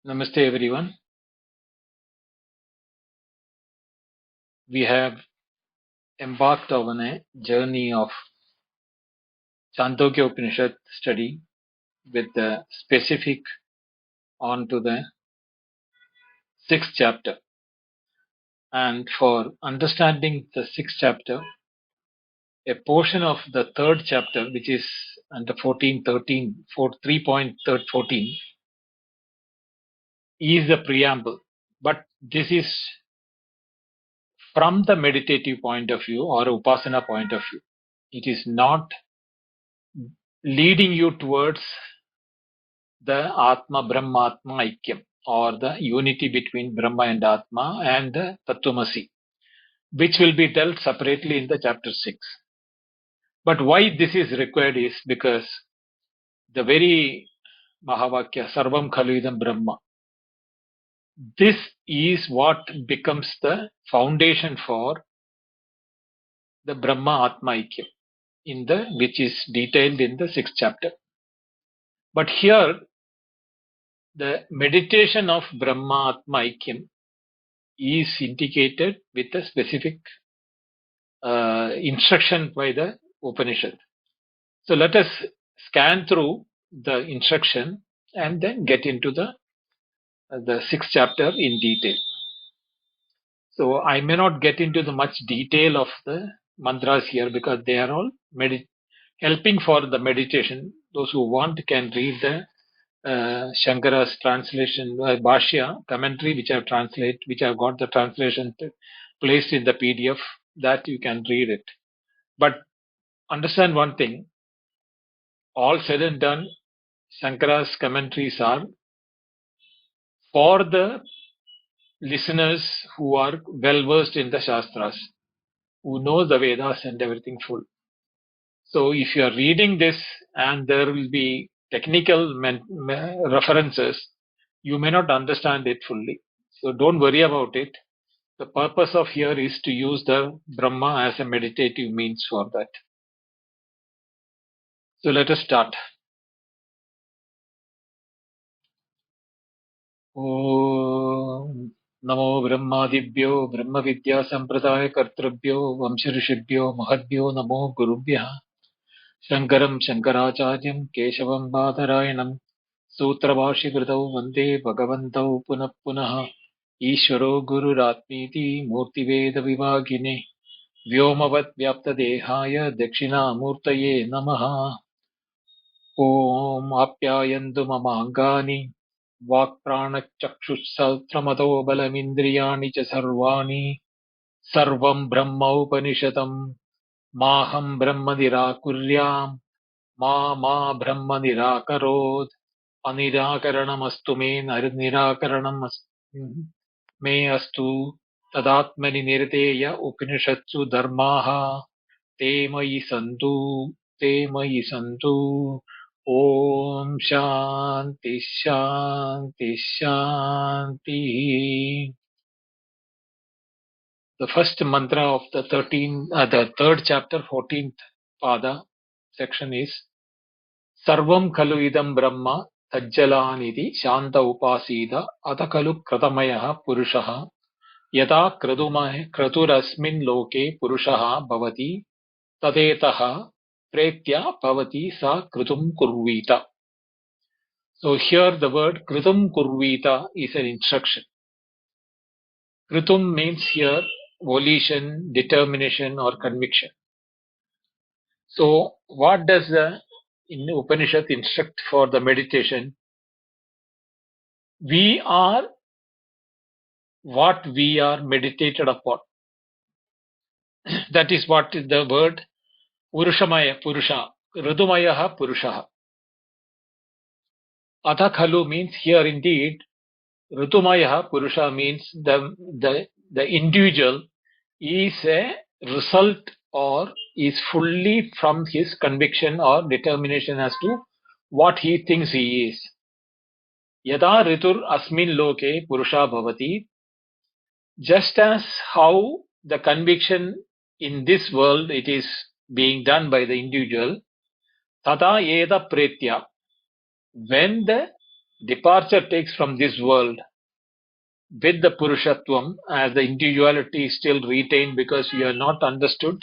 Namaste everyone. We have embarked on a journey of Chandogyopanishad study with the specific on to the sixth chapter. And for understanding the sixth chapter, a portion of the third chapter, which is under 14.13, 3.14, is the preamble. But this is from the meditative point of view or upasana point of view. It is not leading you towards the Atma Brahmatma Aikyam, or the unity between Brahma and Atma and the Tattvamasi, which will be dealt separately in the chapter 6. But why this is required is because the very Mahavakya, Sarvam Khalu Brahma, this is what becomes the foundation for the Brahma Atma Aikyam, which is detailed in the 6th chapter. But here, the meditation of Brahma Atma Aikyam is indicated with a specific instruction by the Upanishad. So let us scan through the instruction and then get into the sixth chapter in detail. So I may not get into the much detail of the mantras here because they are all helping for the meditation. Those who want can read the Shankara's translation, Bhashya commentary, which I've got the translation placed in the PDF, that you can read it. But understand one thing, all said and done, Shankara's commentaries are for the listeners who are well versed in the Shastras, who know the Vedas and everything full. So if you are reading this and there will be technical references, you may not understand it fully. So don't worry about it. The purpose of here is to use the Brahma as a meditative means for that. So let us start. ॐ नमो ब्रह्मादिभ्यो ब्रह्मविद्यासम्प्रदायकर्तृभ्यो वंशऋषिभ्यो महद्भ्यो नमो गुरुभ्यः शङ्करं शङ्कराचार्यं केशवं बादरायणं सूत्रभाष्यकृतौ वन्दे भगवन्तौ पुनः पुनः ईश्वरो गुरुरात्मीति मूर्तिभेदविभागिने व्योमवद्व्याप्तदेहाय दक्षिणामूर्तये नमः ॐ आप्यायन्तु ममाङ्गानि वाक्प्राणचक्षुश्रोत्रमतो बलमिन्द्रियाणि च सर्वाणि सर्वं ब्रह्मोपनिषदम् माहं ब्रह्म निराकुर्याम् मा ब्रह्म निराकरोत् अनिराकरणमस्तु मे निराकरणम् मे अस्तु तदात्मनि निरतेय उपनिषत्सु धर्माः ते मयि सन्तु Om Shanti Shanti Shanti. The first mantra of the third chapter, 14th pada section is Sarvam Khalu Idam Brahma Tajjalanidhi Shanta Upasida Atakalu Kratamayaha Purushaha Yata Kraturasmin Loke Purushaha Bhavati Tadetaha Pretya Bhavati Sa Krutum Kurvita. So here the word Kritum Kurvita is an instruction. Kritum means here volition, determination or conviction. So what does the Upanishad instruct for the meditation? We are what we are meditated upon. That is what is the word Purushamaya, Purusha, Ridumayaha Purushaha. Atha Khalu means here indeed Ritumaya Purusha means the individual is a result or is fully from his conviction or determination as to what he thinks he is. Yada Ritur Asmin Loke Purusha Bhavati, just as how the conviction in this world it is being done by the individual, Tata Eda Pretya, when the departure takes from this world with the Purushatvam, as the individuality is still retained because you have not understood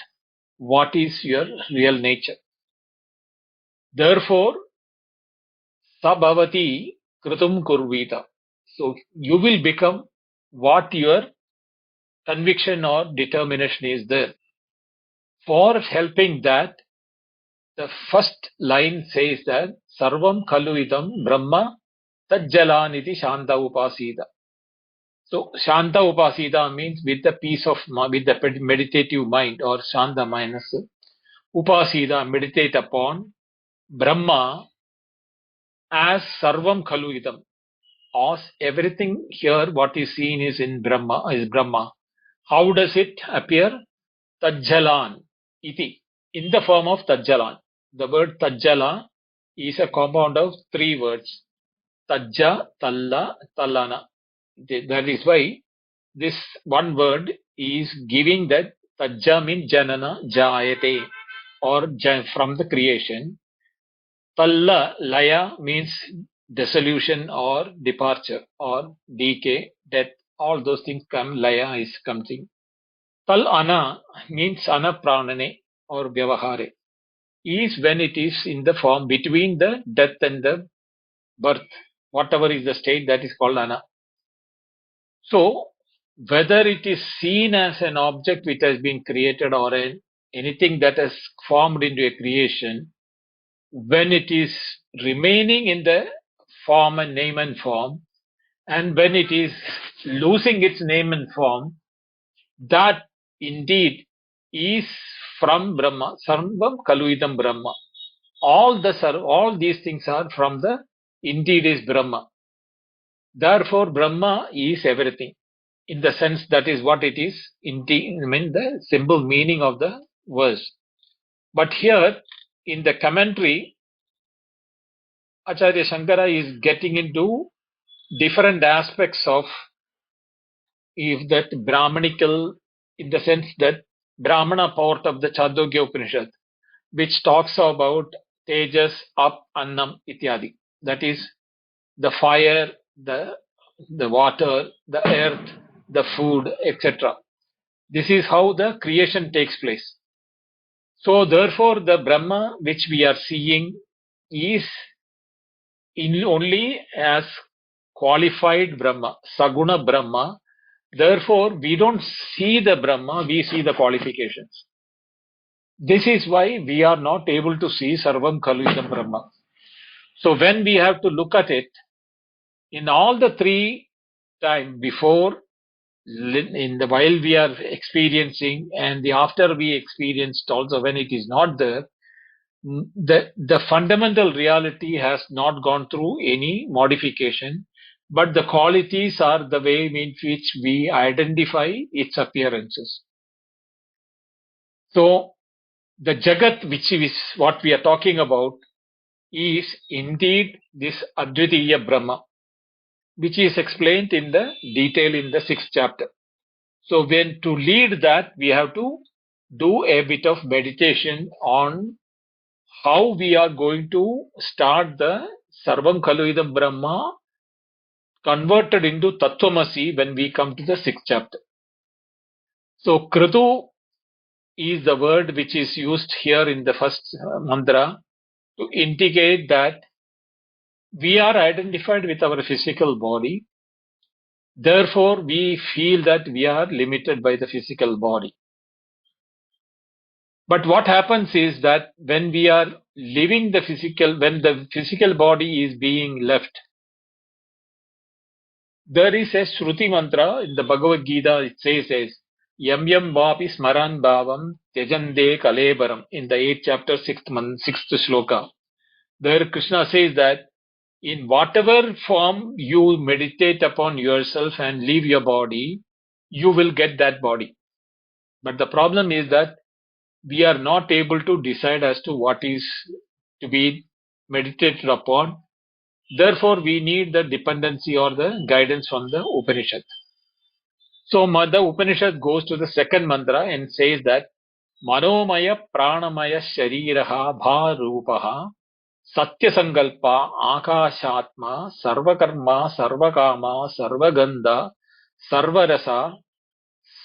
what is your real nature. Therefore, sabhavati kritum kurvita. So you will become what your conviction or determination is there. For helping that, the first line says that Sarvam Kaluidam Brahma Tajjalaniti Shanta Upasida. So Shanta Upasida means with the peace of with the meditative mind, or Shanta minus Upasida, meditate upon Brahma as Sarvam Kaluidam. As everything here what is seen is in Brahma, is Brahma. How does it appear? Tajjalan iti, in the form of Tajjalan. The word Tajjala is a compound of three words: Tajja, Talla, Tallana. That is why this one word is giving that Tajja means Janana, Jayate, or from the creation. Talla, Laya means dissolution or departure or decay, death. All those things come, Laya is something. Tal ana means anapranane or vyavahare, is when it is in the form between the death and the birth, whatever is the state, that is called ana. So whether it is seen as an object which has been created or anything that has formed into a creation, when it is remaining in the form and name and form, and when it is losing its name and form, that indeed is from Brahma. Sarvam Kaluidam Brahma. All these things are from the indeed is Brahma. Therefore, Brahma is everything. In the sense that is what it is, indeed, I mean the simple meaning of the verse. But here in the commentary, Acharya Shankara is getting into different aspects of if that Brahmanical, in the sense that Brahmana part of the Chandogyopanishad, which talks about Tejas, Up, Annam, Ityadi. That is the fire, the water, the earth, the food, etc. This is how the creation takes place. So therefore the Brahma which we are seeing is in only as qualified Brahma, Saguna Brahma. Therefore we don't see the Brahma, we see the qualifications. This is why we are not able to see Sarvam Kaluidam Brahma. So when we have to look at it, in all the three time before, in the while we are experiencing, and the after we experienced also, when it is not there, the fundamental reality has not gone through any modification, but the qualities are the way in which we identify its appearances. So the Jagat, which is what we are talking about, is indeed this Advitiya Brahma, which is explained in the detail in the 6th chapter. So when to lead that, we have to do a bit of meditation on how we are going to start the Sarvam Kaluidam Brahma converted into Tattvamasi when we come to the 6th chapter. So Kritu is the word which is used here in the first mantra to indicate that we are identified with our physical body. Therefore, we feel that we are limited by the physical body. But what happens is that when we are living the physical, when the physical body is being left, there is a Shruti mantra in the Bhagavad Gita. It says, Yam Yam Vapi Smaran Bhavam Tejande Kalebaram, in the 8th chapter, 6th shloka. There Krishna says that in whatever form you meditate upon yourself and leave your body, you will get that body. But the problem is that we are not able to decide as to what is to be meditated upon. Therefore, we need the dependency or the guidance from the Upanishad. So, the Upanishad goes to the second mantra and says that Manomaya Pranamaya Shariraha Bharupaha Satyasankalpa, Akashatma, Sarvakarma, Sarvakama, Sarvagandha, Sarvarasa,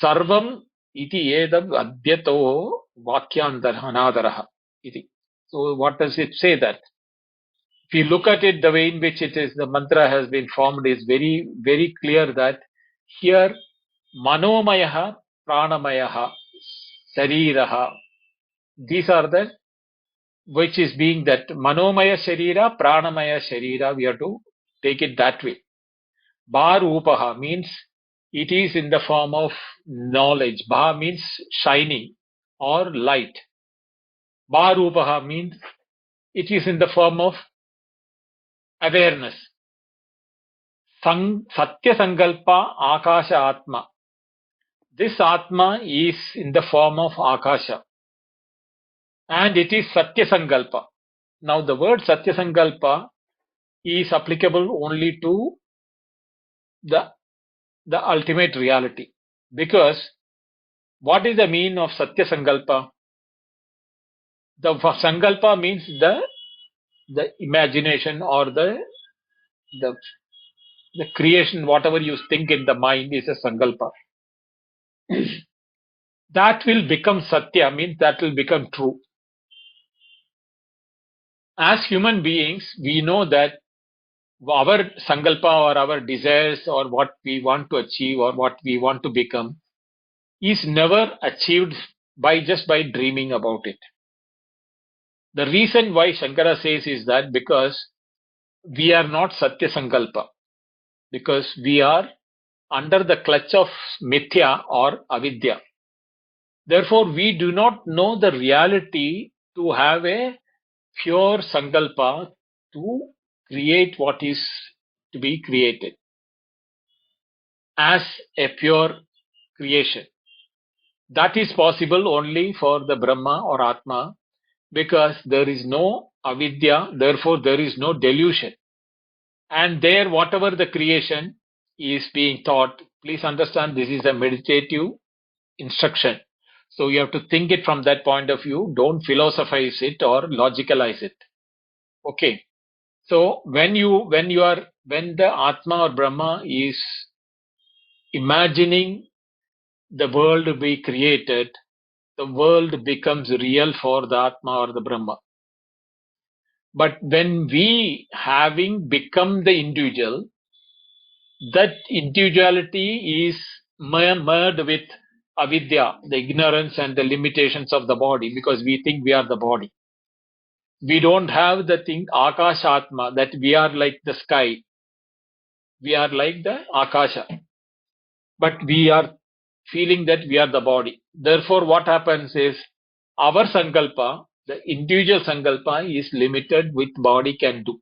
Sarvam iti edam adyato vakyantaraha iti. So what does it say that? If you look at it, the way in which it is, the mantra has been formed is very, very clear that here Manomayaha, Pranamayaha, Sariraha, these are the, which is being that Manomaya Sharira, Pranamaya Sharira, we have to take it that way. Bharupaha means it is in the form of knowledge. Bha means shining or light. Bharupaha means it is in the form of awareness. Satya Sankalpa Akasha Atma. This Atma is in the form of Akasha. And it is Satya Sankalpa. Now the word Satya Sankalpa is applicable only to the ultimate reality. Because what is the meaning of Satya Sankalpa? The Sankalpa means the imagination or the creation, whatever you think in the mind is a Sankalpa. That will become Satya, means that will become true. As human beings, we know that our Sankalpa or our desires or what we want to achieve or what we want to become is never achieved just by dreaming about it. The reason why Shankara says is that because we are not Satya Sankalpa, because we are under the clutch of Mithya or Avidya. Therefore, we do not know the reality to have a pure Sankalpa to create what is to be created as a pure creation. That is possible only for the Brahma or Atma, because there is no avidya, therefore there is no delusion. And there, whatever the creation is being taught, please understand this is a meditative instruction. So you have to think it from that point of view. Don't philosophize it or logicalize it. Okay. So when the Atma or Brahma is imagining the world to be created, the world becomes real for the Atma or the Brahma. But when we, having become the individual, that individuality is merged with avidya, the ignorance and the limitations of the body, because we think we are the body. We don't have the thing Akashatma, that we are like the sky. We are like the Akasha. But we are feeling that we are the body. Therefore, what happens is our Sankalpa, the individual Sankalpa, is limited with body can do.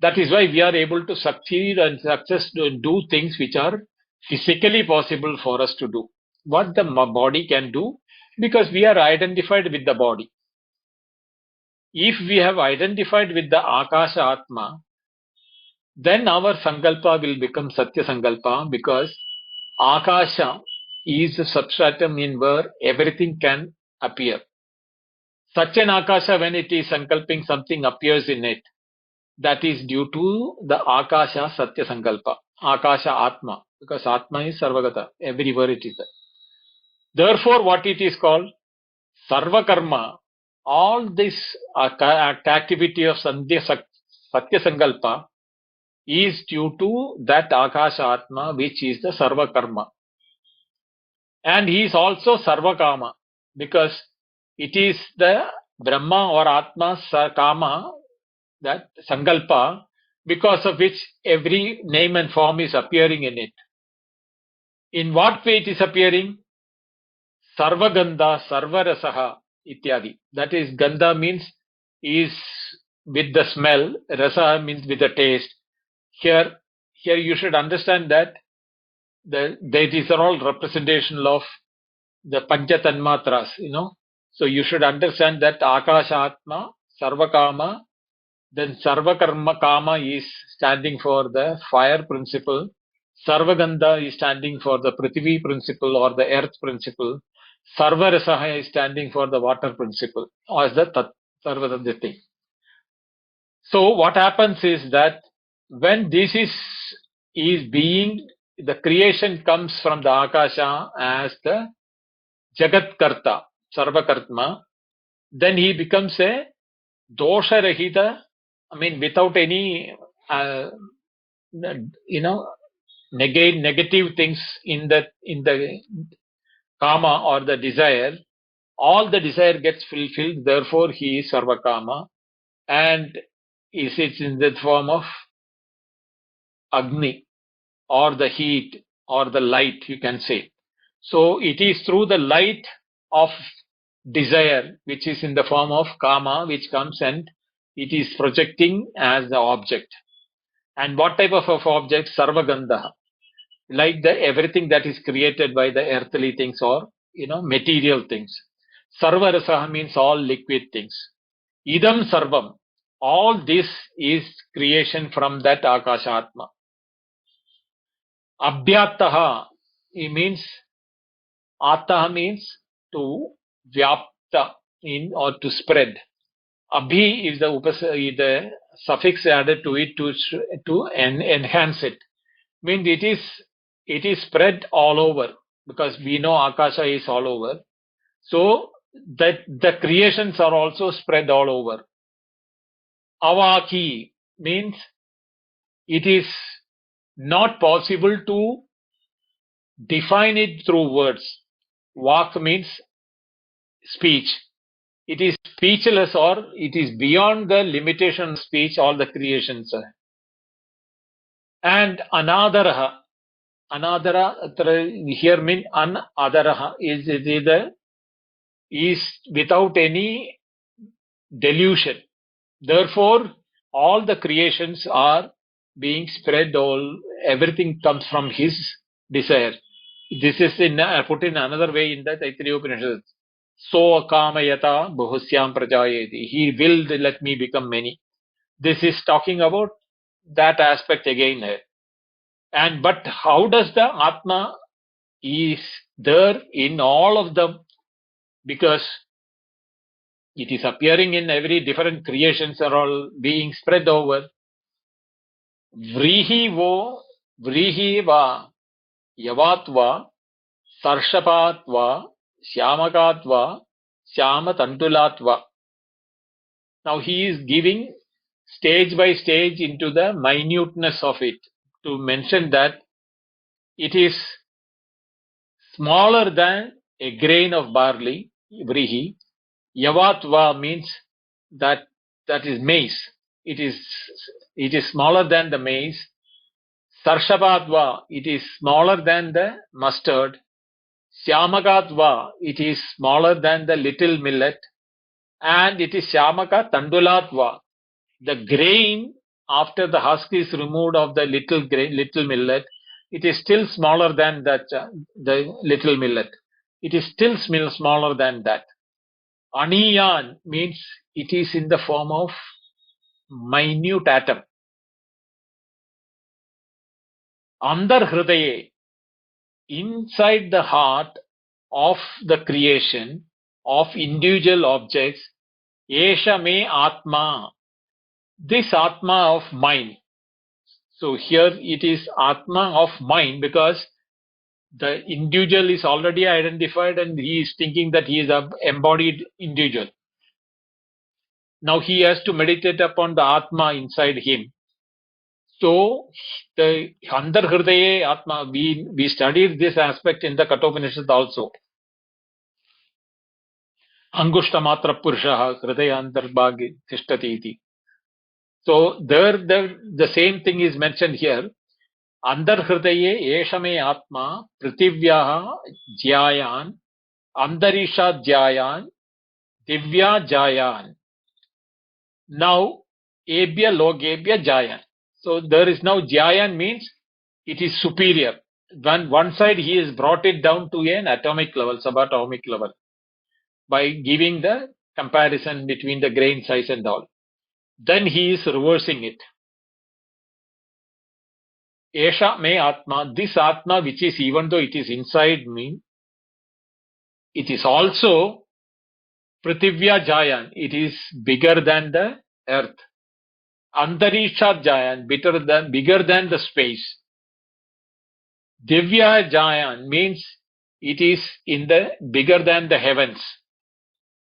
That is why we are able to succeed and success to do things which are physically possible for us to do. What the body can do, because we are identified with the body. If we have identified with the Akasha Atma, then our Sankalpa will become Satya Sankalpa, because Akasha is the substratum in where everything can appear. Such an Akasha, when it is Sankalping, something appears in it. That is due to the Akasha Satya Sankalpa, Akasha Atma, because Atma is Sarvagata, everywhere it is there. Therefore, what it is called? Sarvakarma, all this activity of Satya Sankalpa is due to that Akasha Atma, which is the Sarvakarma. And he is also Sarvakama, because it is the Brahma or Atma Kama, that Sankalpa, because of which every name and form is appearing in it. In what way it is appearing? Sarvagandha, Sarvarasaha, ityadi. That is, Gandha means is with the smell, Rasa means with the taste. Here you should understand that these are all representation of the Pancha Tanmatras, So you should understand that Akasha Atma, Sarvakama, then Sarvakarma Kama is standing for the fire principle. Sarvagandha is standing for the Prithvi principle or the earth principle. Sarvarasaha is standing for the water principle, or as the Sarvadadhyati. So what happens is that when this is being, the creation comes from the Akasha as the Jagat Karta, Sarvakartma, then he becomes a dosha rahita, I mean, without any, you know, negative things in the kama or the desire. All the desire gets fulfilled, therefore he is Sarvakama, and is it in the form of Agni, or the heat, or the light, you can say. So it is through the light of desire, which is in the form of Kama, which comes and it is projecting as the object. And what type of object? Sarvagandha, like the everything that is created by the earthly things, or material things. Sarvarasaha means all liquid things. Idam sarvam, all this is creation from that Akashatma. Abhyataha, it means, ataha means to vyapta, in or to spread. Abhi is the suffix added to it to enhance it. Means it is spread all over, because we know Akasha is all over. So that the creations are also spread all over. Avaki means it is not possible to define it through words. Vak means speech. It is speechless, or it is beyond the limitation of speech, all the creations. And anadaraha. Anadara here means anadaraha is without any delusion. Therefore, all the creations are being spread, everything comes from his desire. This is put in another way in the Taittiriya Upanishad. So kamayata bahusyam prajayeti. He willed, let me become many. This is talking about that aspect again here. But how does the Atma is there in all of them? Because it is appearing in every different creations are all being spread over. Vrihi va, yavatva, sarshapatva, syamakatva, syamatantulatva. Now he is giving stage by stage into the minuteness of it, to mention that it is smaller than a grain of barley, vrihi. Yavatva means that is maize. It is smaller than the maize. Sarshabadva, it is smaller than the mustard. Syamagatva, it is smaller than the little millet. And it is Syamaka Tandulatva, the grain after the husk is removed of the little millet. It is still smaller than that, the little millet. It is still smaller than that. Aniyan means it is in the form of minute atom. Andar hridaye, inside the heart of the creation of individual objects, esha me atma, this atma of mine. So here it is atma of mine, because the individual is already identified and he is thinking that he is an embodied individual. Now he has to meditate upon the atma inside him. So the Andar Hridaye Atma, we studied this aspect in the Kathopanishad also. Angushta Matra Purushaha Hridaya Antarbhagi Tishtati iti. So there the same thing is mentioned here. Andar Hridaye Eshame Atma Prithivyaha Jyayan Andarisha Jyayan Divya Jayan. Now Ebya Logebya Jayan. So there is now Jayan means it is superior. When one side he has brought it down to an atomic level, subatomic level, by giving the comparison between the grain size and all. Then he is reversing it. Esha me Atma, this Atma which is, even though it is inside me, it is also Prithivya Jayan, it is bigger than the earth. Antarisha Jayan, bigger than the space. Divya Jayan means it is in the bigger than the heavens.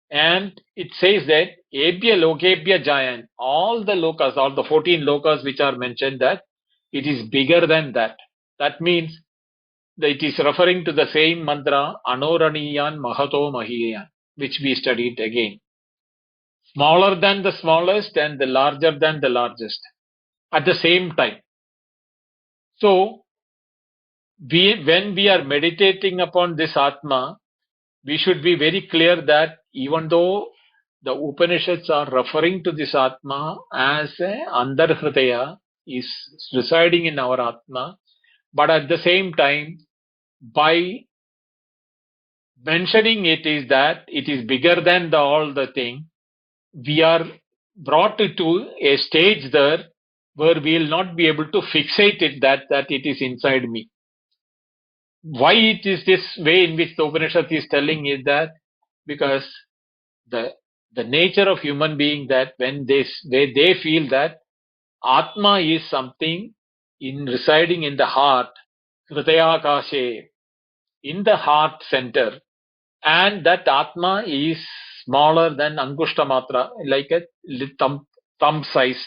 And it says that Ebhya Lokebhya Jayan, all the lokas, all the 14 lokas which are mentioned, that it is bigger than that. That means that it is referring to the same mantra, Anoraniyan Mahato Mahiyan, which we studied again. Smaller than the smallest and the larger than the largest at the same time. So, when we are meditating upon this Atma, we should be very clear that even though the Upanishads are referring to this Atma as a Andarhridaya, is residing in our Atma, but at the same time, by mentioning it is that it is bigger than all the thing, we are brought to a stage there where we will not be able to fixate it that it is inside me. Why it is this way in which the Upanishad is telling is that because the nature of human being, that when they feel that Atma is something in residing in the heart, Hridayakashe, in the heart center, and that Atma is smaller than Angushta Matra, like a thumb size.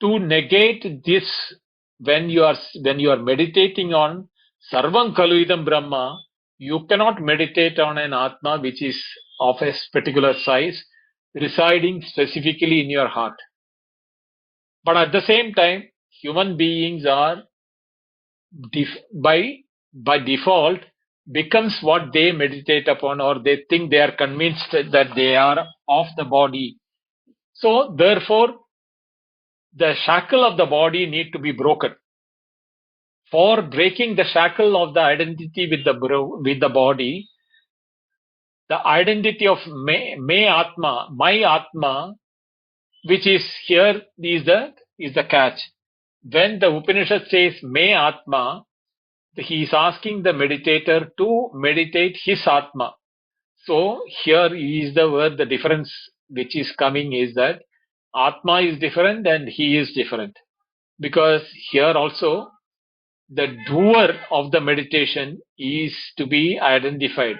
To negate this, when you are meditating on Sarvam Kaluidam Brahma, you cannot meditate on an Atma which is of a particular size, residing specifically in your heart. But at the same time, human beings are by default becomes what they meditate upon, or they think they are convinced that they are of the body. So therefore, the shackle of the body need to be broken. For breaking the shackle of the identity with the body, the identity of me Atma, my Atma, which is here, is the catch. When the Upanishad says me Atma, he is asking the meditator to meditate his Atma. So here is where the difference which is coming is that Atma is different and he is different. Because here also the doer of the meditation is to be identified,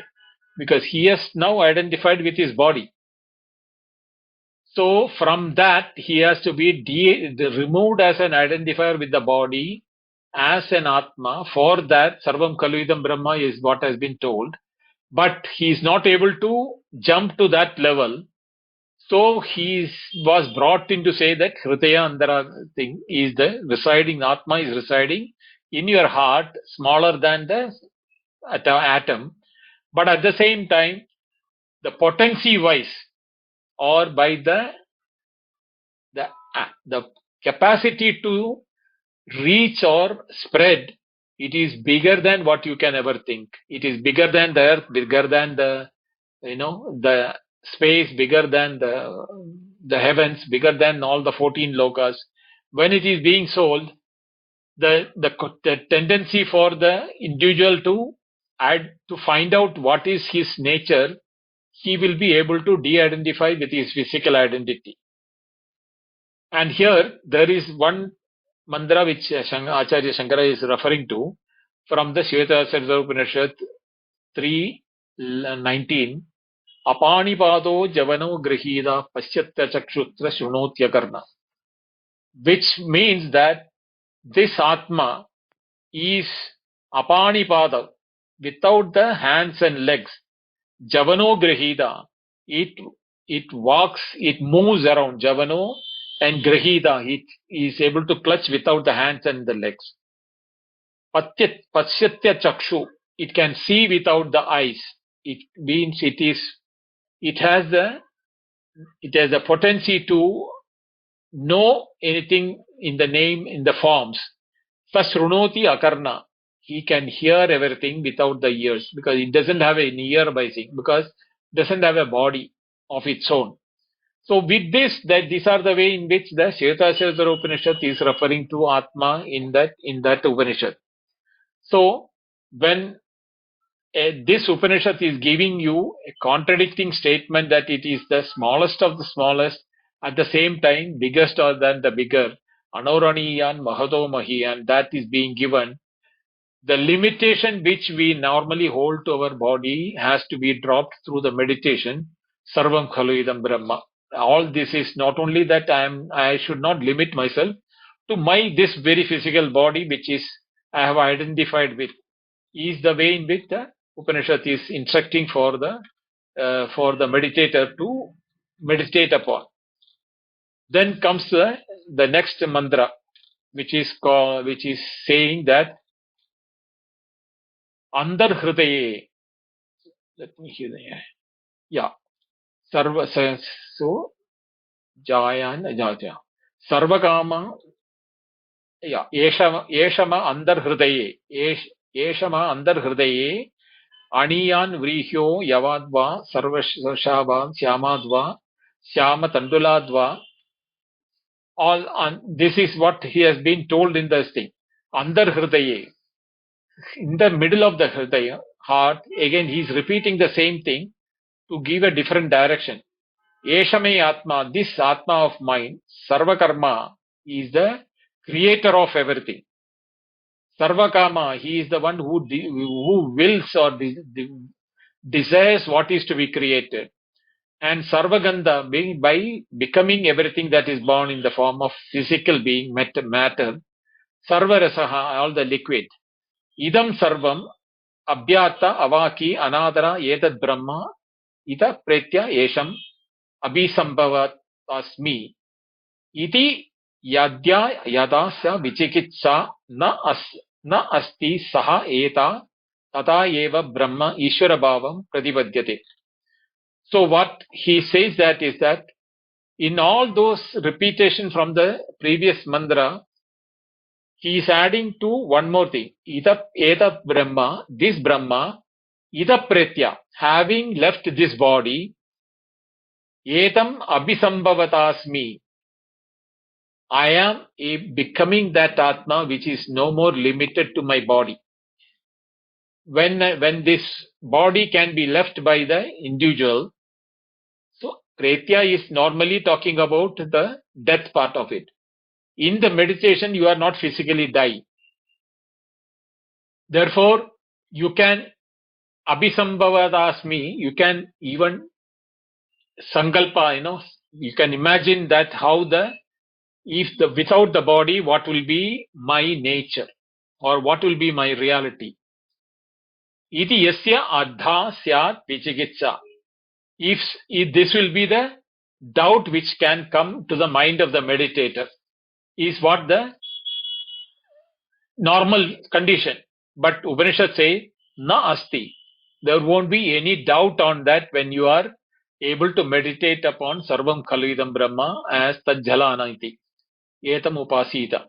because he has now identified with his body. So from that he has to be removed as an identifier with the body as an Atma. For that, Sarvam Kaluidam Brahma is what has been told, but he is not able to jump to that level. So he was brought in to say that Hridaya Andara thing is the residing, Atma is residing in your heart, smaller than the atom, but at the same time, the potency wise, or by the capacity to reach or spread, it is bigger than what you can ever think. It is bigger than the earth, bigger than the space, bigger than the heavens, bigger than all the 14 lokas. When it is being sold, the tendency for the individual to find out what is his nature, he will be able to de-identify with his physical identity. And here there is one mantra which Acharya Shankara is referring to from the Shvetashvatara Upanishad 3:19. Apanipado javano grihida pasyatya chakshutra shunotya karna, which means that this Atma is apanipada, without the hands and legs. Javano grihida, it walks, it moves around. Javano and grihida, it is able to clutch without the hands and the legs. Pasyatya chakshu, it can see without the eyes. It means it has the potency to know anything in the name, in the forms. Sasrunoti akarna, he can hear everything without the ears, because it doesn't have an ear by seeing, because it doesn't have a body of its own. So with this, that these are the way in which the Shvetashvatara Upanishad is referring to Atma in that Upanishad. So when this Upanishad is giving you a contradicting statement that it is the smallest of the smallest At the same time, biggest or than the bigger, Anoraniyan Mahato Mahiyan, that is being given. The limitation which we normally hold to our body has to be dropped through the meditation. Sarvam Khalu Idam Brahma. All this is not only that I should not limit myself to this very physical body which is I have identified with, is the way in which the Upanishad is instructing for the meditator to meditate upon. Then comes the next mantra, which is saying that Andar Hridaye. Let me hear that. Yeah. So Jayan Jaja. Sarvakama. Yeah. Yeshama Andar Hridaye. Yeshama Andar Hridaye. Aniyan Vrihyo Yavadva Sarvashava Syamadva Syama Tanduladva. This is what he has been told in this thing. Andar Hridaye. In the middle of the Hridaya, heart, again he is repeating the same thing to give a different direction. Yeshame Atma, this Atma of mine, Sarvakarma, is the creator of everything. Sarvakama, he is the one who wills or desires what is to be created. And Sarvagandha, by becoming everything that is born in the form of physical being, matter, Sarvarasaha, all the liquid. Idam Sarvam, Abhyata, Avaki, Anadara, Etad Brahma, Ita Pretya, Esham, Abhisambhavat Asmi, Iti Yadya Yadasya Vichikitsa na Asti Saha Eta Tata Eva Brahma Ishvara Bhavam Pratipadyate. So what he says that is that in all those repetition from the previous mantra, he is adding to one more thing. Eta Brahma, this Brahma, Ida Pretya, having left this body, Etam Abhisambhavatasmi, I am becoming that Atma which is no more limited to my body. When this body can be left by the individual, so Pretya is normally talking about the death part of it. In the meditation, you are not physically die. Therefore, you can Abhisambhavadasmi, you can even Sankalpa, you can imagine that without the body, what will be my nature or what will be my reality. Iti yasya adha syat vichikitsa. If this will be the doubt which can come to the mind of the meditator, is what the normal condition. But Upanishad say, na asti. There won't be any doubt on that when you are able to meditate upon Sarvam Khalidam Brahma as Tajjalana iti. Etam upasita.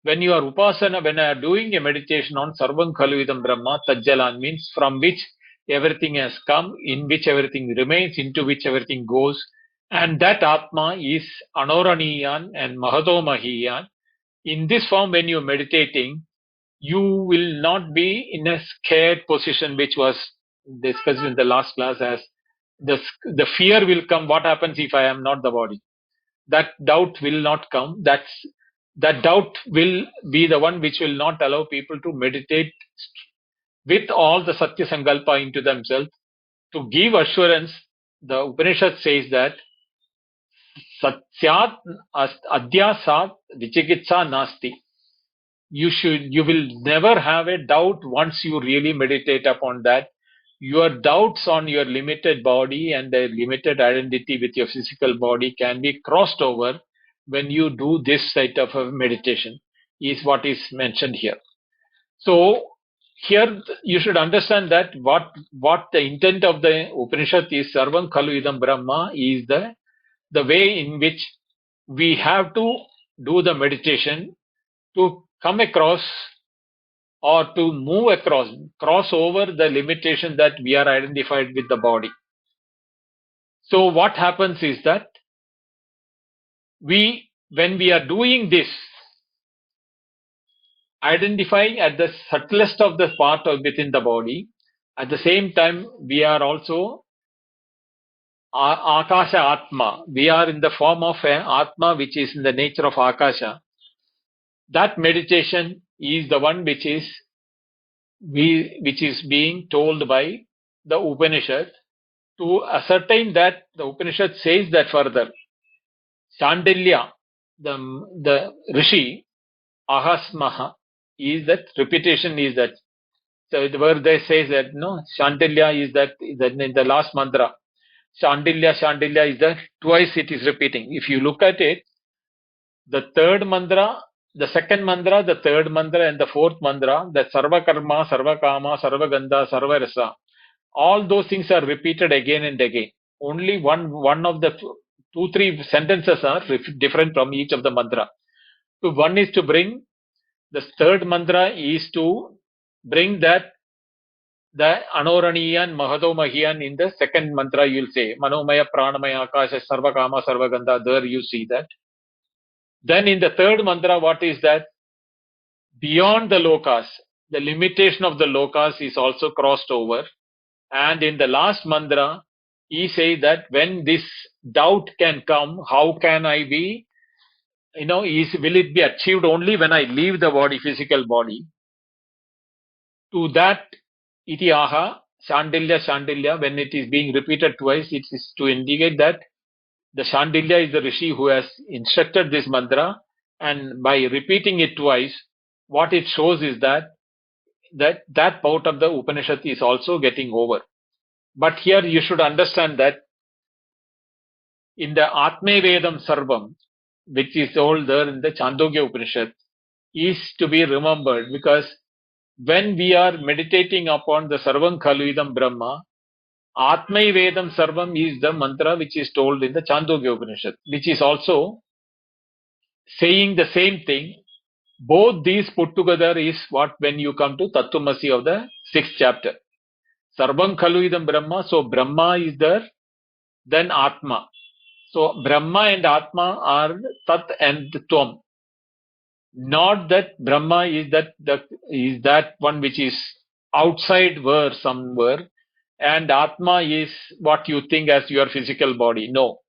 When you are upasana, when you are doing a meditation on Sarvam Khalvidam Brahma, Tajjalan means from which everything has come, in which everything remains, into which everything goes, and that Atma is Anoraniyan and Mahato Mahiyan. In this form, when you are meditating, you will not be in a scared position, which was discussed in the last class as the fear will come. What happens if I am not the body? That doubt will not come. That doubt will be the one which will not allow people to meditate with all the Satya Sankalpa into themselves. To give assurance, the Upanishad says that Satyat Adyasat Vichikitsa Nasti. You will never have a doubt once you really meditate upon that. Your doubts on your limited body and the limited identity with your physical body can be crossed over when you do this type of a meditation, is what is mentioned here. So here you should understand that what the intent of the Upanishad is, Sarvam Khalu Idam Brahma, is the way in which we have to do the meditation to come across or to move cross over the limitation that we are identified with the body. So what happens is that when we are doing this, identifying at the subtlest of the part within the body, at the same time we are also Akasha Atma. We are in the form of a Atma which is in the nature of Akasha. That meditation is the one which is being told by the Upanishad. To ascertain that, the Upanishad says that further. Chandilya, the Rishi, Ahasmaha, is that repetition is that. So where they say that no, Chandilya is that in the last mantra. Chandilya is that twice it is repeating. If you look at it, the third mantra, the second mantra, the third mantra, and the fourth mantra, the Sarva Karma, Sarva Kama, Sarva Gandha, Sarva Rasa, all those things are repeated again and again. Only one of the two, three sentences are different from each of the mantra. So one is to bring, the third mantra is to bring that the Anoraniyan, Mahato Mahiyan in the second mantra you'll say, Manomaya, Pranamaya, Akasha, Sarva Kama, Sarva Gandha, there you see that. Then in the third mantra, what is that? Beyond the lokas, the limitation of the lokas is also crossed over. And in the last mantra, he says that when this doubt can come, how can I be, will it be achieved only when I leave the body, physical body? To that, iti aha, Shandilya, when it is being repeated twice, it is to indicate that the Shandilya is the Rishi who has instructed this mantra, and by repeating it twice, what it shows is that part of the Upanishad is also getting over. But here you should understand that in the Atme Vedam Sarvam, which is all there in the Chandogyopanishad, is to be remembered, because when we are meditating upon the Sarvam Khaluidam Brahma, Atme Vedam Sarvam is the mantra which is told in the Chandogyopanishad, which is also saying the same thing. Both these put together is what when you come to Tattvamasi of the 6th chapter. Sarvam Khaluidam Brahma, so Brahma is there, then Atma. So Brahma and Atma are Tat and Tvam. Not that Brahma is that one which is outside somewhere, and Atma is what you think as your physical body. No.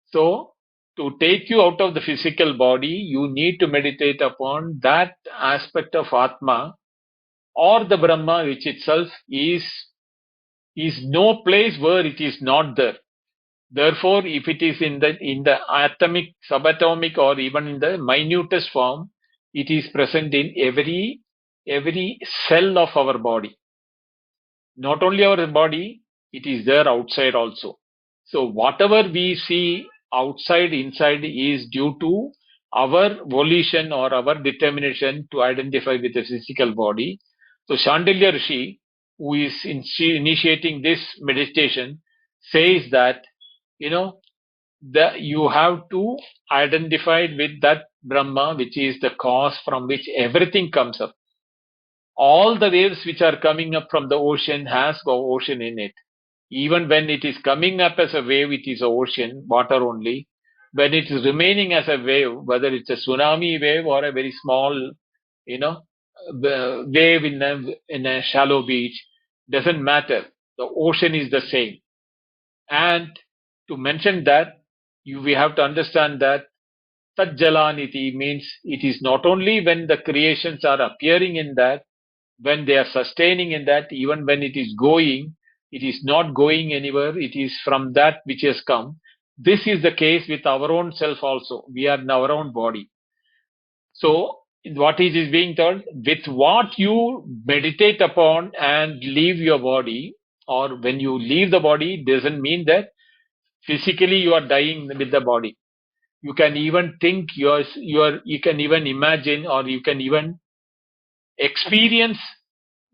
So to take you out of the physical body, you need to meditate upon that aspect of Atma or the Brahma, which itself is no place where it is not there. Therefore, if it is in the atomic, subatomic, or even in the minutest form, it is present in every cell of our body. Not only our body, it is there outside also. So whatever we see outside, inside is due to our volition or our determination to identify with the physical body. So Chandilya Rishi, who is initiating this meditation, says that you have to identify with that Brahma, which is the cause from which everything comes up. All the waves which are coming up from the ocean has got ocean in it. Even when it is coming up as a wave, it is ocean, water only. When it is remaining as a wave, whether it's a tsunami wave or a very small, wave in a shallow beach, doesn't matter. The ocean is the same. And to mention that, we have to understand that Tajjalaniti means it is not only when the creations are appearing in that, when they are sustaining in that, even when it is going, it is not going anywhere, it is from that which has come. This is the case with our own self also. We are in our own body. So, what is being told, with what you meditate upon and leave your body, or when you leave the body, doesn't mean that physically you are dying with the body. You can even think you can even imagine, or you can even experience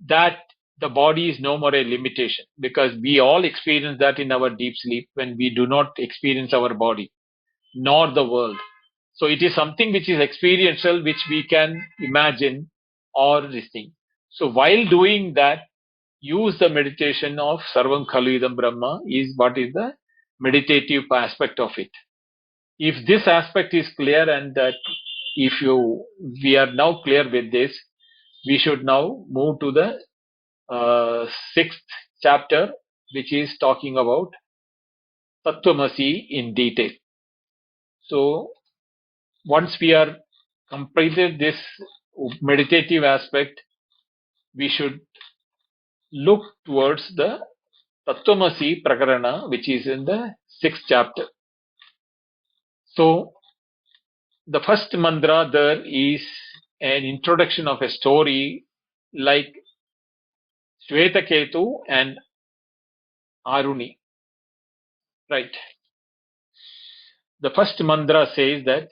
that the body is no more a limitation, because we all experience that in our deep sleep when we do not experience our body nor the world. So it is something which is experiential, which we can imagine or this thing. So while doing that, use the meditation of Sarvam Khaluidam Brahma is what is the meditative aspect of it. If this aspect is clear, and that we are now clear with this, we should now move to the 6th chapter, which is talking about Tattvamasi in detail. So once we are completed this meditative aspect, we should look towards the Tattvamasi Prakarana, which is in the 6th chapter. So the first mantra there is an introduction of a story like Shvetaketu and Aruni. Right. The first mantra says that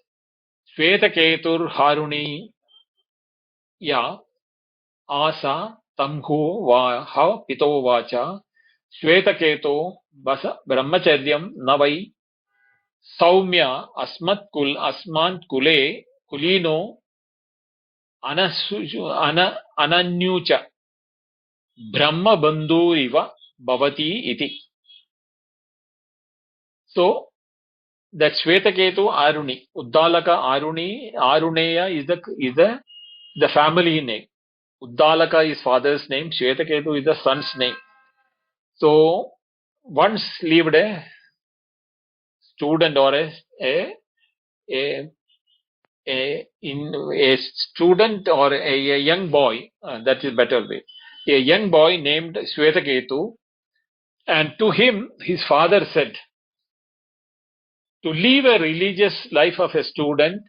Shvetaketur Haruni ya asa tamhu vaha pito vacha Shvetaketo basa brahmacharyam navai saumya asman kule kulino ananyucha brahma bandhuriva bhavati iti. So that Shvetaketu Aruni, Uddalaka Aruni, Aruneya is the family name. Uddalaka is father's name, Shvetaketu is the son's name. So once lived a student or a student or a young boy, that is better way. A young boy named Shvetaketu, and to him his father said, to live a religious life of a student,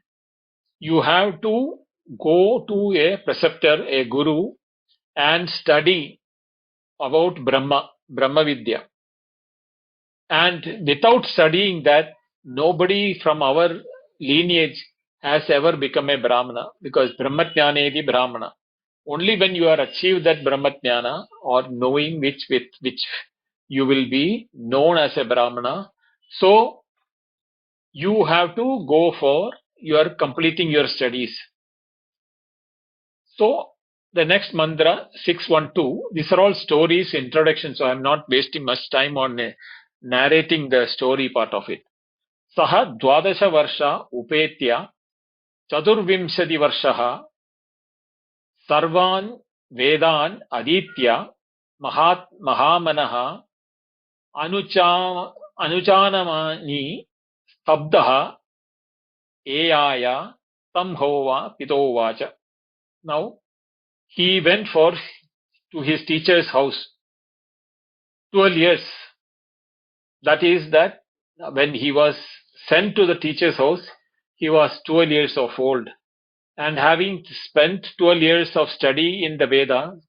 you have to go to a preceptor, a guru, and study about Brahma Vidya. And without studying that, nobody from our lineage has ever become a Brahmana, because Brahmatjnaneti Brahmana. Only when you are achieved that Brahmatjnana, or knowing which you will be known as a Brahmana, so you have to go for your completing your studies. So the next mantra 612, these are all stories, introduction, so I am not wasting much time on narrating the story part of it. Saha dwadasha varsha upetya chaturvimshati varshaha sarvan vedan aditya mahamanaha anuchanamani stabdaha eyaya tam hova pitovacha. Now he went to his teacher's house 12 years. That is that when he was sent to the teacher's house, he was 12 years of old. And having spent 12 years of study in the Veda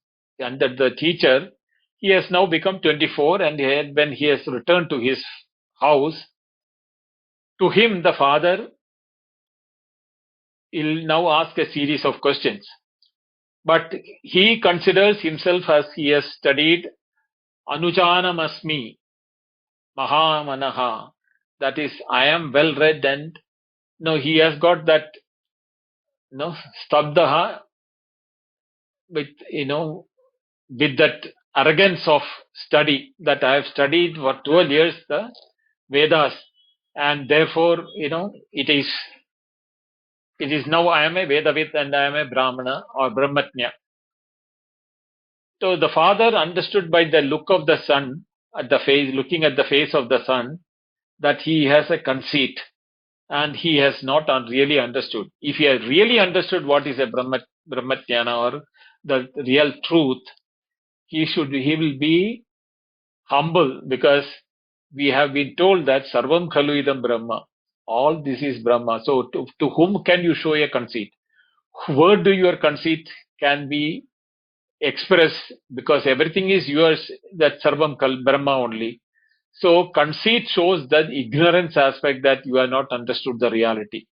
under the teacher, he has now become 24, and when he has returned to his house, to him the father will now ask a series of questions. But he considers himself as he has studied Anuchanamasmi Mahamanaha, that is, I am well read, and he has got that stabdaha with with that arrogance of study, that I have studied for 12 years the Vedas, and therefore it is now I am a Vedavid and I am a Brahmana or Brahmatnya. So the father understood by the look of the son at the face, looking at the face of the son, that he has a conceit and he has not really understood. If he had really understood what is a Brahmatjnana or the real truth, he will be humble, because we have been told that Sarvam Khalu Idam Brahma, all this is Brahma. So to whom can you show a conceit? Where do your conceit can be expressed? Because everything is yours, that Sarvam Brahma only. So conceit shows that ignorance aspect, that you have not understood the reality.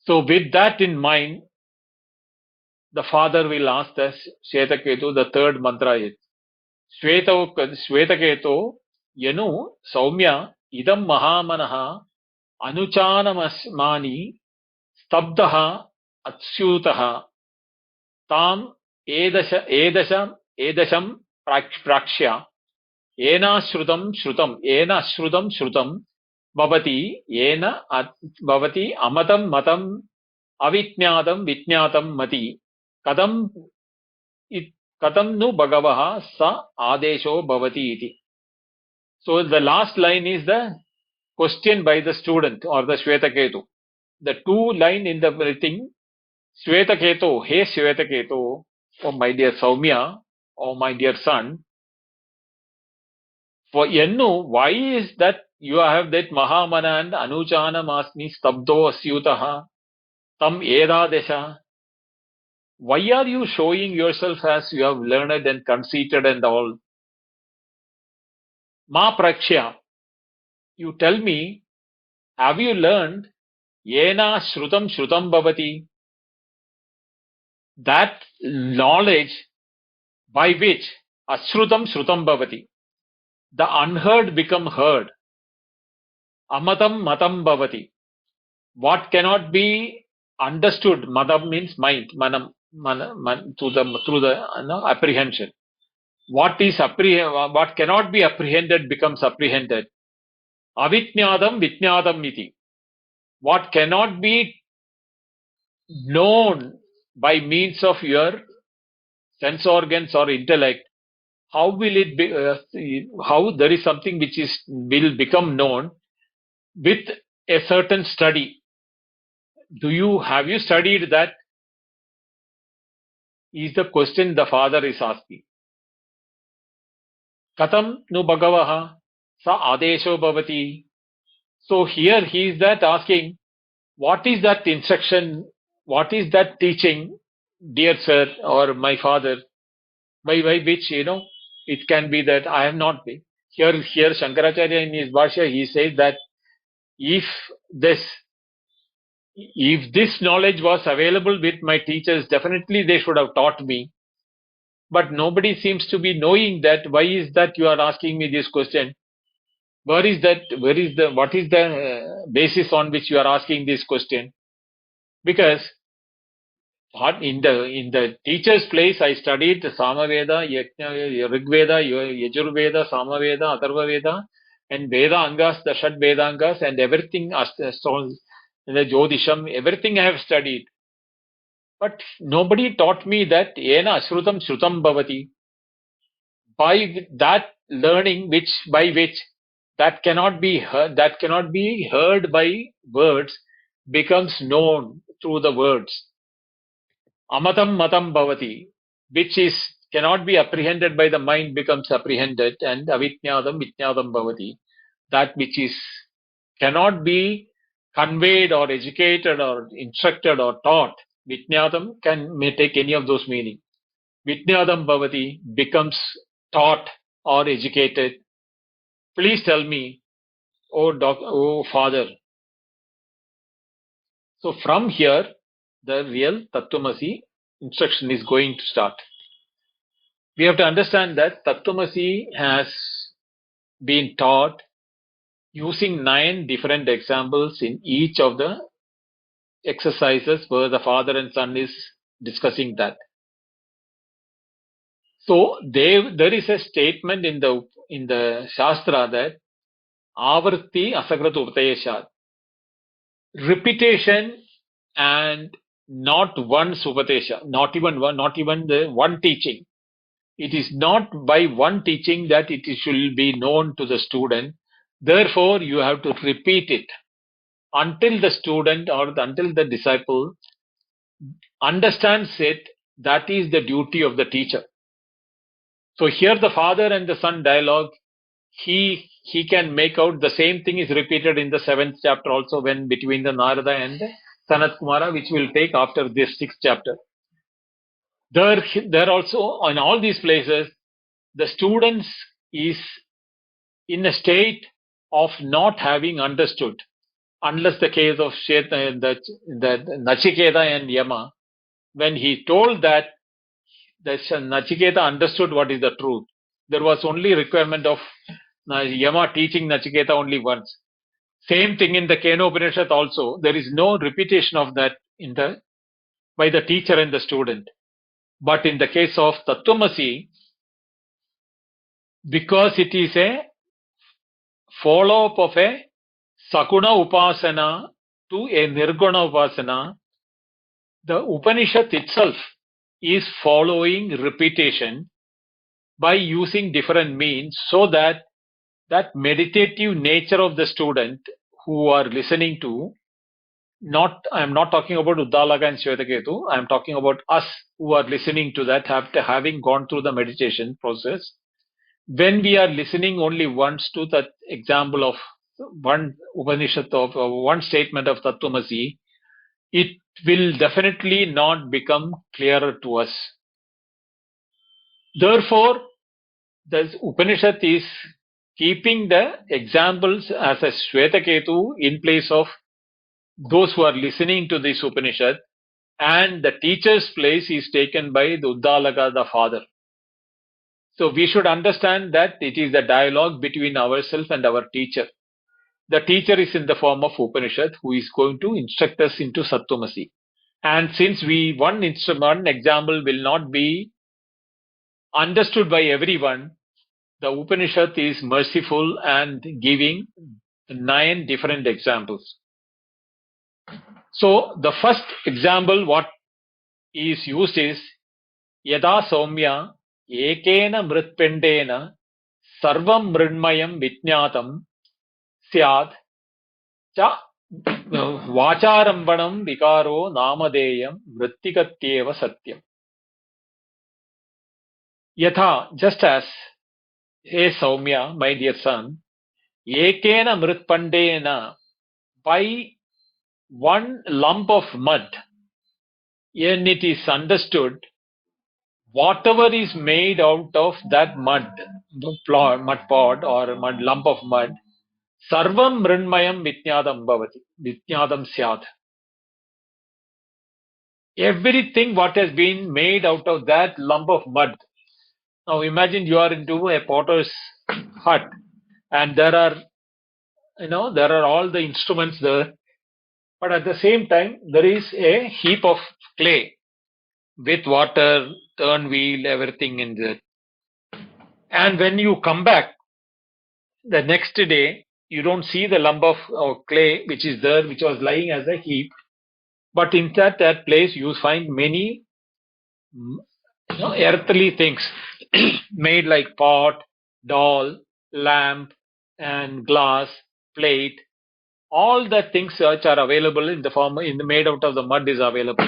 So with that in mind, the father will ask the Shvetaketu, the third mantra is Shvetaketu Yanu Saumya Idam Mahamanaha Anuchanamasmani Stabdaha Atsyutaha Tam Edasham Prakshya Ena Shrutam Shrutam Bhavati Amatam Matam Avijñātam Vijñātam Mati Kadam nu Bhagavaha Sa Adesho Bhavati iti. So the last line is the question by the student or the Shvetaketu. The two line in the thing, Shvetaketu, hey Shvetaketu, oh my dear Saumya, oh my dear son, for Yennu, why is that you have that Mahamana and Anuchana Masmi Stabdo Asyutaha Tam Eda Desha? Why are you showing yourself as you have learned and conceited and all? Ma Prakshya, you tell me, have you learned Yena Shrutam Shrutam Bhavati? That knowledge by which Ashrutam Shrutam Bhavati, the unheard become heard. Amatam Matam Bhavati, what cannot be understood, Madam means mind, manam, through the apprehension. What cannot be apprehended becomes apprehended. Avitnyadam Vitnyadam iti. What cannot be known by means of your sense organs or intellect, how will it be? How there is something which will become known with a certain study. Have you studied that? Is the question the father is asking. Katam nu bhagavaha sa adesho bhavati. So here he is that asking, what is that instruction? What is that teaching, dear sir or my father? By which, it can be that I have not been. Here Shankaracharya in his Bhashya, he says that if this knowledge was available with my teachers, definitely they should have taught me. But nobody seems to be knowing that. Why is that you are asking me this question? What is the basis on which you are asking this question? Because in the teacher's place, I studied Samaveda, Rigveda, Yajurveda, Samaveda, Atharvaveda, and Veda Angas, the Shad Vedangas, and everything, the Jyotisham, everything I have studied. But nobody taught me that Yena Ashrutam Shrutam Bhavati. By that learning, by which that cannot be heard by words, becomes known through the words. Amatam Matam Bhavati, which cannot be apprehended by the mind, becomes apprehended, and Avitnyadam Vitnyadam Bhavati, that which cannot be conveyed or educated or instructed or taught. Vitnyadam may take any of those meanings. Vitnyadam Bhavati becomes taught or educated. Please tell me, oh Father. So from here, the real Tattvamasi instruction is going to start. We have to understand that Tattvamasi has been taught using 9 different examples in each of the exercises where the father and son is discussing that. So there is a statement in the Shastra that Avarti Asakrat Upateshat, repetition and not one Supatesha, not even the one teaching. It is not by one teaching that it should be known to the student. Therefore, you have to repeat it until the student or until the disciple understands it. That is the duty of the teacher. So here the father and the son dialogue, he can make out the same thing is repeated in the 7th chapter also, when between the Narada and the Sanat Kumara, which will take after this 6th chapter. There also, in all these places, the students is in a state of not having understood, unless the case of the Nachiketa and Yama, when he told that the Nachiketa understood what is the truth. There was only requirement of Yama teaching Nachiketa only once. Same thing in the Kenopanishad also. There is no repetition of that by the teacher and the student. But in the case of Tattvamasi, because it is a follow-up of a Sakuna Upasana to a Nirguna Upasana, the Upanishad itself is following repetition by using different means, so that that meditative nature of the student who are listening to, I am not talking about Uddalaka and Shvetaketu, I am talking about us who are listening to that after having gone through the meditation process. When we are listening only once to that example of one Upanishad of one statement of Tattvamasi, it will definitely not become clearer to us. Therefore, the Upanishad is keeping the examples as a Shvetaketu in place of those who are listening to this Upanishad, and the teacher's place is taken by the Uddalaka, the father. So we should understand that it is the dialogue between ourselves and our teacher. The teacher is in the form of Upanishad who is going to instruct us into Tattvamasi. And since one example will not be understood by everyone, the Upanishad is merciful and giving 9 different examples. So the first example what is used is Yada Soumya Ekena Mritpendena Sarvam Mridmayam Vijnatam Syad Cha Vacharambanam Vikaro Namadeyam Vrittikatyeva Satyam. Yatha, just as, hey Soumya, my dear son, Ekena Mritpandena, by one lump of mud, and it is understood whatever is made out of that mud pod or lump of mud, sarvam mrinmayam vijnadam bhavati, vijnadam syad. Everything what has been made out of that lump of mud. Now imagine you are into a potter's hut and there are all the instruments there, but at the same time there is a heap of clay with water, turn wheel, everything in there. And when you come back the next day, you don't see the lump of clay which is there, which was lying as a heap, but in that place you find many earthly things made like pot, doll, lamp, and glass, plate. All the things which are available in the made out of the mud is available.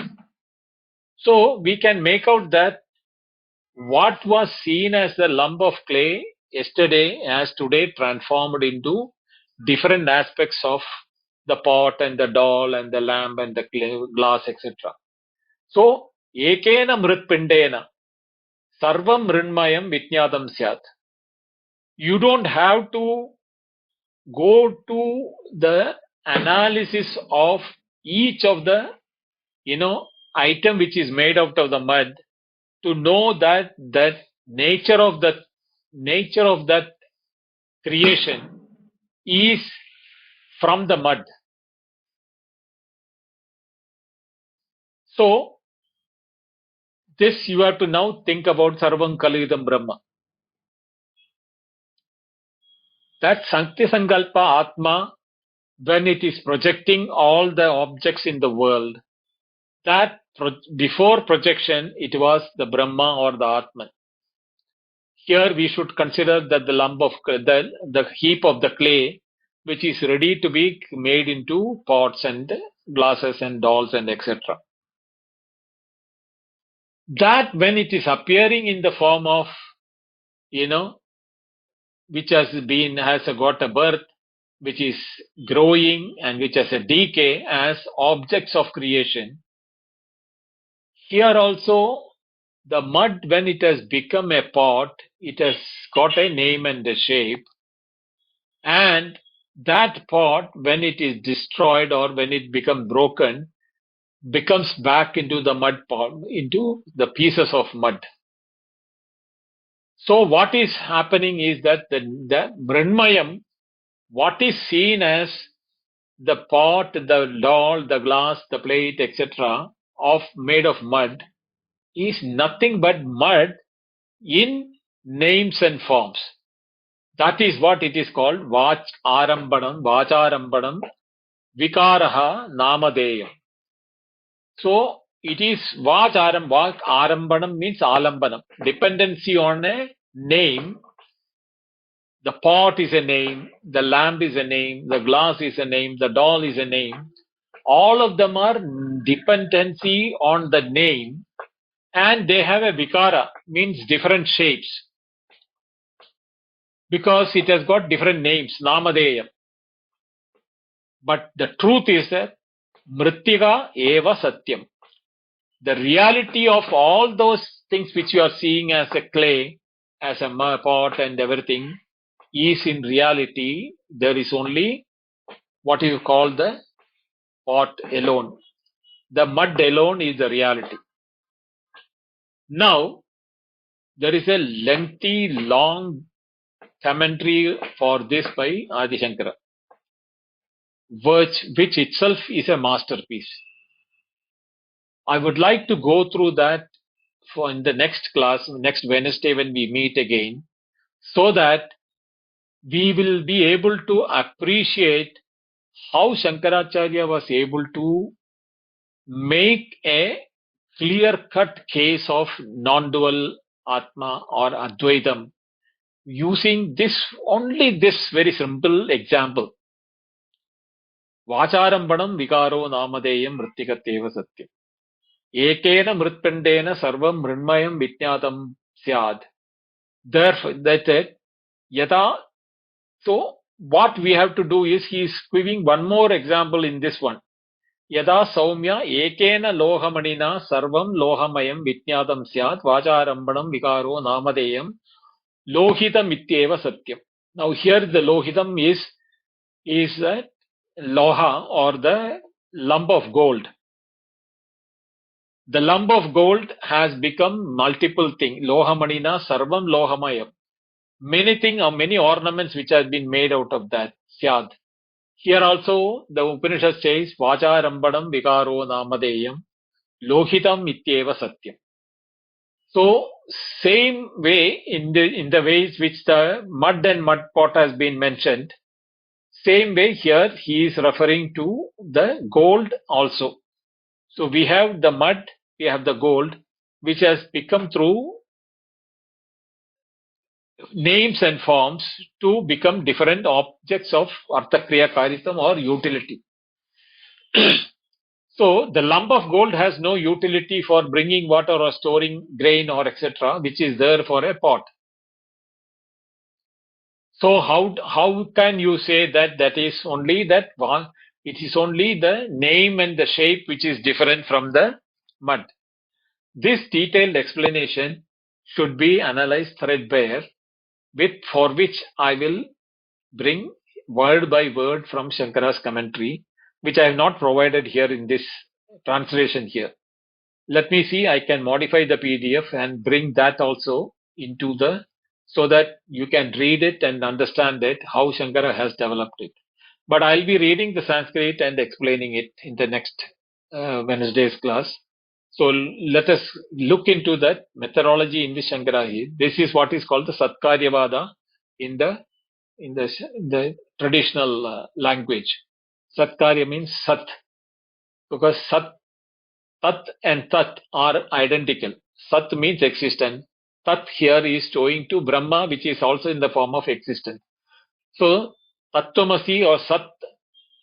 So we can make out that what was seen as the lump of clay yesterday as today transformed into different aspects of the pot and the doll and the lamp and the glass, etc. So, ekena mritpindena sarvam mrinmayam vijnadam syat. You don't have to go to the analysis of each of the item which is made out of the mud to know that nature of that creation is from the mud. So this you have to now think about Sarvam Kalidam Brahma. That Sankti Sankalpa Atma, when it is projecting all the objects in the world, that before projection it was the Brahma or the Atman. Here we should consider that the lump of the heap of the clay which is ready to be made into pots and glasses and dolls and etc. That when it is appearing in the form of which has got a birth, which is growing and which has a decay as objects of creation. Here also the mud, when it has become a pot, it has got a name and a shape, and that pot, when it is destroyed or when it becomes broken, becomes back into the mud pot, into the pieces of mud. So what is happening is that the Mrinmayam, what is seen as the pot, the doll, the glass, the plate, etc., made of mud, is nothing but mud in names and forms. That is what it is called Vacharambanam, Vikaraha Namadeyam. So it is Arambanam means Alambanam, dependency on a name The pot is a name, the lamp is a name, the glass is a name, the doll is a name. All of them are dependency on the name, and they have a vikara, means different shapes, because it has got different names, namadeyam. But the truth is that mrittika eva satyam. The reality of all those things which you are seeing as a clay, as a pot and everything, is in reality, there is only what you call the pot alone. The mud alone is the reality. Now, there is a lengthy, long commentary for this by Adi Shankara, which itself is a masterpiece. I would like to go through that for in the next class, next Wednesday when we meet again, so that we will be able to appreciate how Shankaracharya was able to make a clear-cut case of non-dual Atma or Advaitam using only this very simple example. Vacharambanam vikaro namadeyam mrittikateva satyam. Ekena mritpindena sarvam mrinmayam vitnyatam syad. Therefore, that's it. Yata. So, what we have to do is he is giving one more example in this one. Yada saumya ekena lohamanina sarvam lohamayam vitnyatam syat vacharambanam vikaro namadeyam lohitam ityeva satyam. Now here the lohitam is the loha or the lump of gold. The lump of gold has become multiple things. Lohamanina sarvam lohamayam. Many things or many ornaments which have been made out of that. Syad. Here also the Upanishad says vacharambanam vikaro namadeyam lohitam ityeva satyam. So same way in the ways which the mud and mud pot has been mentioned, same way here he is referring to the gold also. So we have the mud, we have the gold, which has become through names and forms to become different objects of arthakriya karisam or utility. So the lump of gold has no utility for bringing water or storing grain or etc., which is there for a pot. So how can you say that is only that one? It is only the name and the shape which is different from the mud. This detailed explanation should be analyzed threadbare, for which I will bring word by word from Shankara's commentary, which I have not provided here in this translation here. Let me see, I can modify the PDF and bring that also into so that you can read it and understand it, how Shankara has developed it. But I'll be reading the Sanskrit and explaining it in the next Wednesday's class. So let us look into that methodology in which Shankara is. This is what is called the Satkaryavada in the traditional language. Satkarya means Sat, because Tat and Tat are identical. Sat means existence. Tat here is showing to Brahma, which is also in the form of existence. So, Tattvamasi or Sat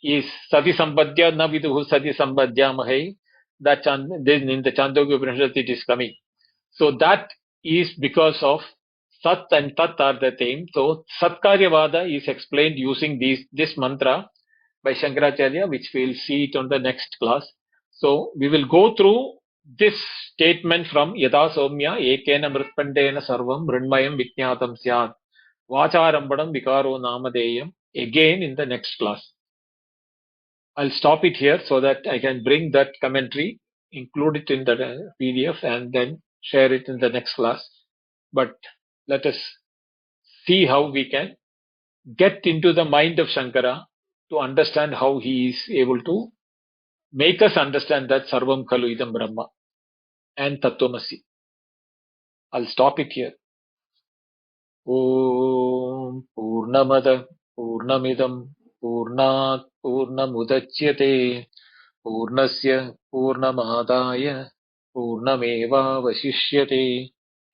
is Sati Sampadya na viduhu Sati Sampadya Mahai. Then in the Chandogyopanishad it is coming. So that is because of Sat and Tat are the same. So Satkaryavada is explained using this mantra by Shankaracharya, which we'll see it on the next class. So we will go through this statement from Yada Somya Ekena Mritpandena Sarvam Mrinmayam Vitnyatam Syad Vacharambanam Vikaro Namadeyam again in the next class. I'll stop it here so that I can bring that commentary, include it in the PDF and then share it in the next class. But let us see how we can get into the mind of Shankara to understand how he is able to make us understand that Sarvam Khalu Idam Brahma and Tattvamasi. I'll stop it here. Om Purnamada Purnamidam Purnat Purnamudachyate Purnasya Purnamadaya Purnameva Vasishyate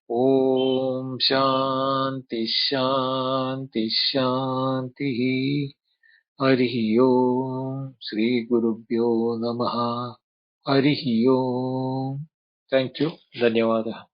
Om Shanti Shanti Shanti. Harihi Om. Shri Gurubhyo Namaha. Harihi Om. Thank you. Dhanyavada.